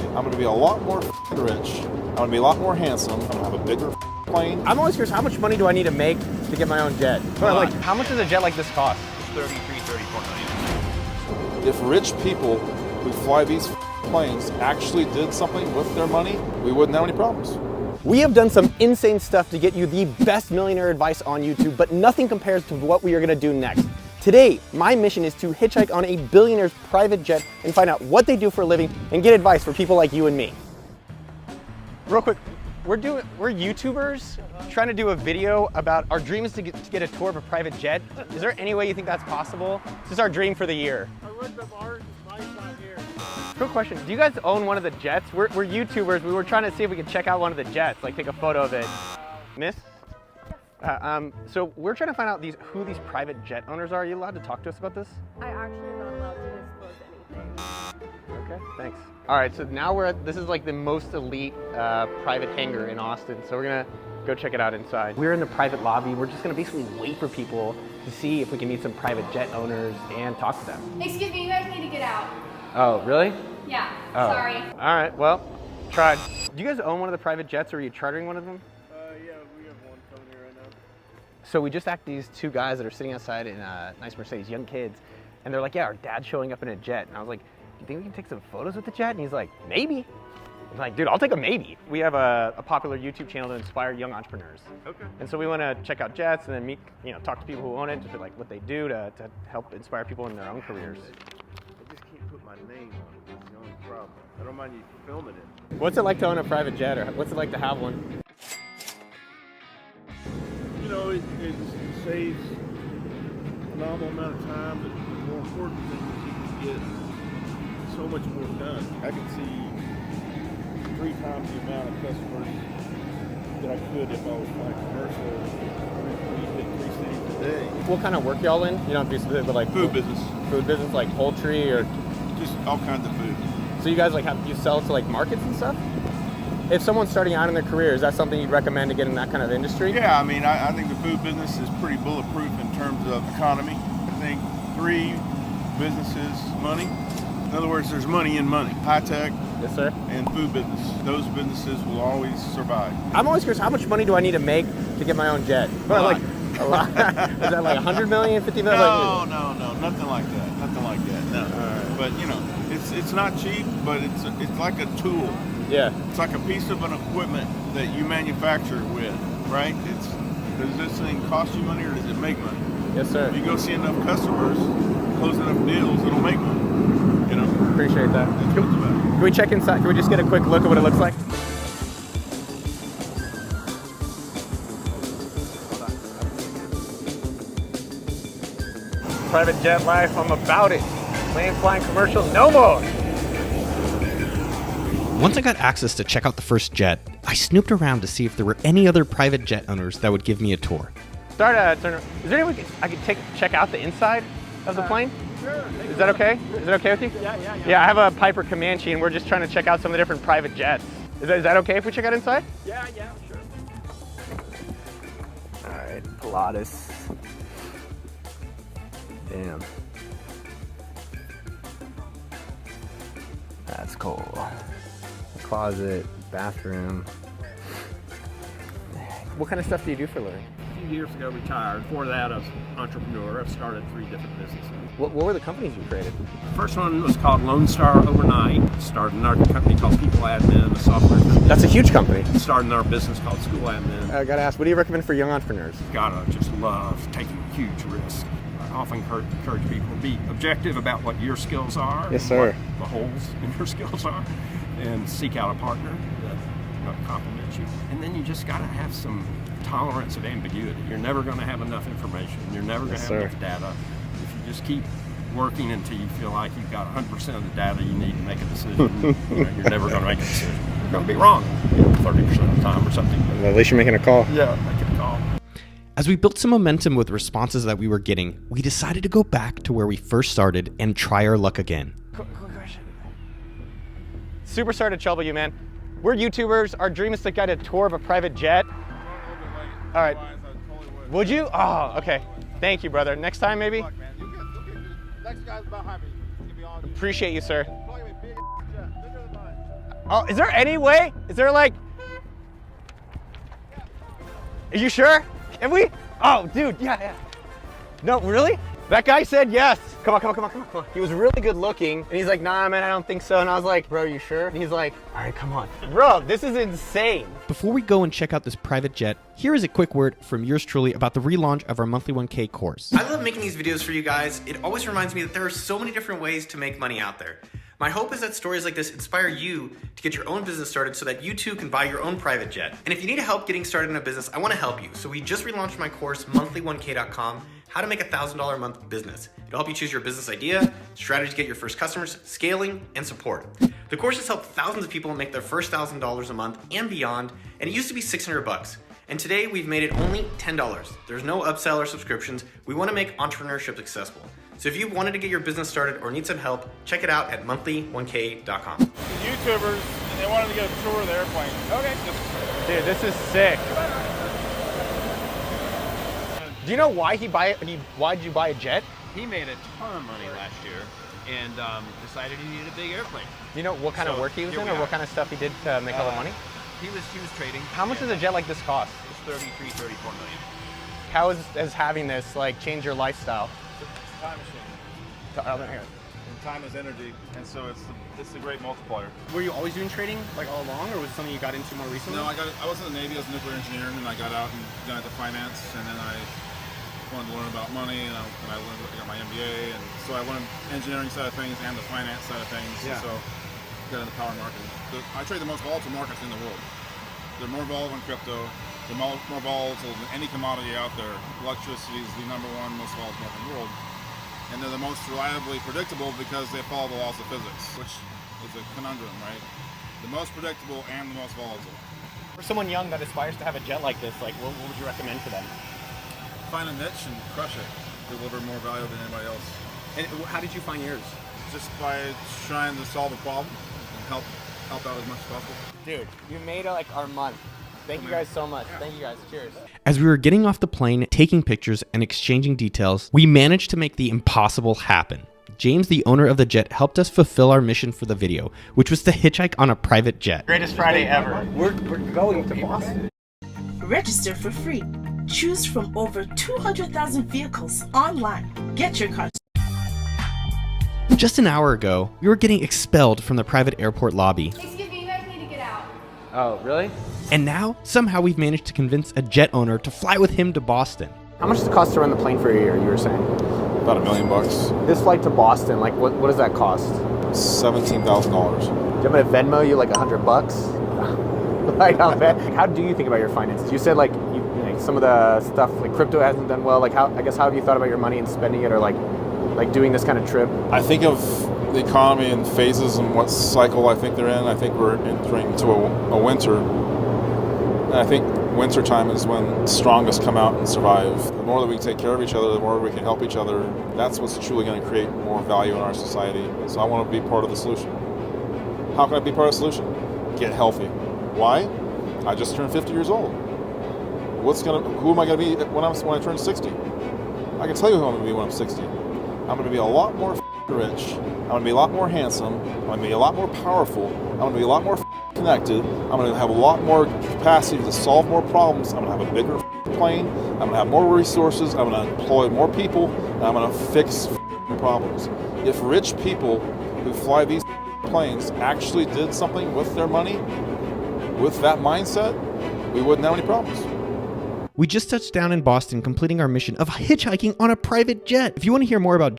I'm going to be a lot more rich. I'm going to be a lot more handsome. I'm going to have a bigger plane. I'm always curious, how much money do I need to make to get my own jet? But like, how much does a jet like this cost? 33, 34 million. If rich people who fly these planes actually did something with their money, we wouldn't have any problems. We have done some insane stuff to get you the best millionaire advice on YouTube, but nothing compares to what we are gonna do next. Today, my mission is to hitchhike on a billionaire's private jet and find out what they do for a living and get advice for people like you and me. Real quick, we're YouTubers trying to do a video about our dream is to get a tour of a private jet. Is there any way you think that's possible? This is our dream for the year. I read the art, it's nice out here. Quick question, do you guys own one of the jets? We're YouTubers, we were trying to see if we could check out one of the jets, like take a photo of it. Miss? So we're trying to find out who these private jet owners are. Are you allowed to talk to us about this? I actually am not allowed to disclose anything. Okay, thanks. All right, so now this is like the most elite private hangar in Austin, so we're gonna go check it out inside. We're in the private lobby. We're just gonna basically wait for people to see if we can meet some private jet owners and talk to them. Excuse me, you guys need to get out. Oh, really? Yeah, Oh. sorry. All right, well, tried. Do you guys own one of the private jets, or are you chartering one of them? Yeah, we have one coming here right now. So we just asked these two guys that are sitting outside in a nice Mercedes, young kids, and they're like, yeah, our dad's showing up in a jet. And I was like, do you think we can take some photos with the jet? And he's like, maybe. I'm like, dude, I'll take a maybe. We have a popular YouTube channel to inspire young entrepreneurs. Okay. And so we want to check out jets and then meet, talk to people who own it, just like what they do to help inspire people in their own careers. I just can't put my name on it. That's the only problem. I don't mind you filming it. What's it like to own a private jet, or what's it like to have one? You know, it saves a phenomenal amount of time, but the more important thing is you can get so much more done. I can see 3 times the amount of customers that I could if I was flying commercial. We hit 3 cities a day. What kind of work y'all in? You don't have to be specific, but like Food business. Food business, like poultry, or Just all kinds of food. so you guys you sell to like markets and stuff? If someone's starting out in their career, is that something you'd recommend to get in that kind of industry? Yeah, I mean, I think the food business is pretty bulletproof in terms of economy. I think 3 businesses, money. In other words, there's money in money. High tech Yes, sir. and food business. Those businesses will always survive. I'm always curious, how much money do I need to make to get my own jet? A lot. A lot. Is that like 100 million, 50 million? No, nothing like that. Nothing like that. No. But it's not cheap, but it's like a tool. Yeah. It's like a piece of an equipment that you manufacture with, right? Does this thing cost you money or does it make money? Yes, sir. If you go see enough customers, close enough deals, it'll make money. Appreciate that. That's what it's about. Can we check inside? Can we just get a quick look at what it looks like? Private jet life, I'm about it. Plane flying commercial, no more. Once I got access to check out the first jet, I snooped around to see if there were any other private jet owners that would give me a tour. Is there any way I could check out the inside of the plane? Sure. Is that okay? Is it okay with you? Yeah. Yeah, I have a Piper Comanche and we're just trying to check out some of the different private jets. Is that okay if we check out inside? Yeah, sure. All right, Pilatus. Damn. That's cool. Closet, bathroom. What kind of stuff do you do for a living? A few years ago, retired. Before that, I was an entrepreneur. I've started 3 different businesses. What were the companies you created? The first one was called Lone Star Overnight. Started another company called People Admin, a software company. That's a huge company. Started another business called School Admin. I gotta ask, what do you recommend for young entrepreneurs? Gotta just love taking huge risks. I often encourage people to be objective about what your skills are. Yes, sir. What the holes in your skills are. And seek out a partner that complements you. And then you just gotta have some tolerance of ambiguity. You're never gonna have enough information. You're never gonna have enough data. If you just keep working until you feel like you've got 100% of the data you need to make a decision, you're never gonna make a decision. You're gonna be wrong 30% of the time or something. At least you're making a call. Yeah, making a call. As we built some momentum with responses that we were getting, we decided to go back to where we first started and try our luck again. Quick question. Super sorry to trouble you, man. We're YouTubers. Our dream is to get a tour of a private jet. All right. Would you? Oh, okay. Thank you, brother. Next time, maybe? Next guy's behind me. Appreciate you, sir. Oh, is there any way? Is there like... Are you sure? Can we? Oh, dude, yeah. No, really? That guy said yes. Come on. He was really good looking, and he's like, nah, man, I don't think so. And I was like, bro, you sure? And he's like, all right, come on. Bro, this is insane. Before we go and check out this private jet, here is a quick word from yours truly about the relaunch of our monthly 1K course. I love making these videos for you guys. It always reminds me that there are so many different ways to make money out there. My hope is that stories like this inspire you to get your own business started so that you too can buy your own private jet. And if you need help getting started in a business, I want to help you. So we just relaunched my course, monthly1k.com, how to make $1,000 a month business. It'll help you choose your business idea, strategy to get your first customers, scaling, and support. The course has helped thousands of people make their first $1,000 a month and beyond, and it used to be $600. And today we've made it only $10. There's no upsell or subscriptions. We want to make entrepreneurship accessible. So if you wanted to get your business started or need some help, check it out at monthly1k.com. YouTubers, and they wanted to get a tour of the airplane. Okay. Dude, this is sick. Do you know why why'd you buy a jet? He made a ton of money last year and decided he needed a big airplane. Do you know what kind of work he was in or what kind of stuff he did to make all the money? He was trading. How much does a jet like this cost? It's 33, 34 million. How is having this like change your lifestyle? Time machine. Here. And time is energy, and so it's a great multiplier. Were you always doing trading like all along, or was it something you got into more recently? No, I was in the Navy as a nuclear engineer, and then I got out and got into finance, and then I wanted to learn about money, and I got my MBA, and so I learned engineering side of things and the finance side of things. Yeah. And so got into power marketing. I trade the most volatile markets in the world. They're more volatile than crypto. They're more volatile than any commodity out there. Electricity is the #1 most volatile market in the world. And they're the most reliably predictable because they follow the laws of physics, which is a conundrum, right? The most predictable and the most volatile. For someone young that aspires to have a jet like this, like what would you recommend to them? Find a niche and crush it. Deliver more value than anybody else. And how did you find yours? Just by trying to solve a problem and help out as much as possible. Dude, you made like our month. Thank you guys so much. Thank you guys. Cheers. As we were getting off the plane, taking pictures, and exchanging details, we managed to make the impossible happen. James, the owner of the jet, helped us fulfill our mission for the video, which was to hitchhike on a private jet. Greatest Friday ever. We're going to Boston. Register for free. Choose from over 200,000 vehicles online. Get your car. Just an hour ago, we were getting expelled from the private airport lobby. Excuse me, you guys need to get out. Oh, really? And now, somehow we've managed to convince a jet owner to fly with him to Boston. How much does it cost to run the plane for a year, you were saying? About $1 million. This flight to Boston, like what does that cost? $17,000. Do you want me to Venmo you like $100? Like how do you think about your finances? You said like some of the stuff like crypto hasn't done well. Like how have you thought about your money and spending it, or like doing this kind of trip? I think of the economy in phases and what cycle I think they're in. I think we're entering into a winter. And I think winter time is when the strongest come out and survive. The more that we take care of each other, the more we can help each other. That's what's truly going to create more value in our society. So I want to be part of the solution. How can I be part of the solution? Get healthy. Why? I just turned 50 years old. Who am I going to be when I turn 60? I can tell you who I'm going to be when I'm 60. I'm going to be a lot more rich. I'm going to be a lot more handsome. I'm going to be a lot more powerful. I'm going to be a lot more connected. I'm going to have a lot more capacity to solve more problems. I'm going to have a bigger plane. I'm going to have more resources. I'm going to employ more people. And I'm going to fix problems. If rich people who fly these planes actually did something with their money, with that mindset, we wouldn't have any problems. We just touched down in Boston, completing our mission of hitchhiking on a private jet. If you want to hear more about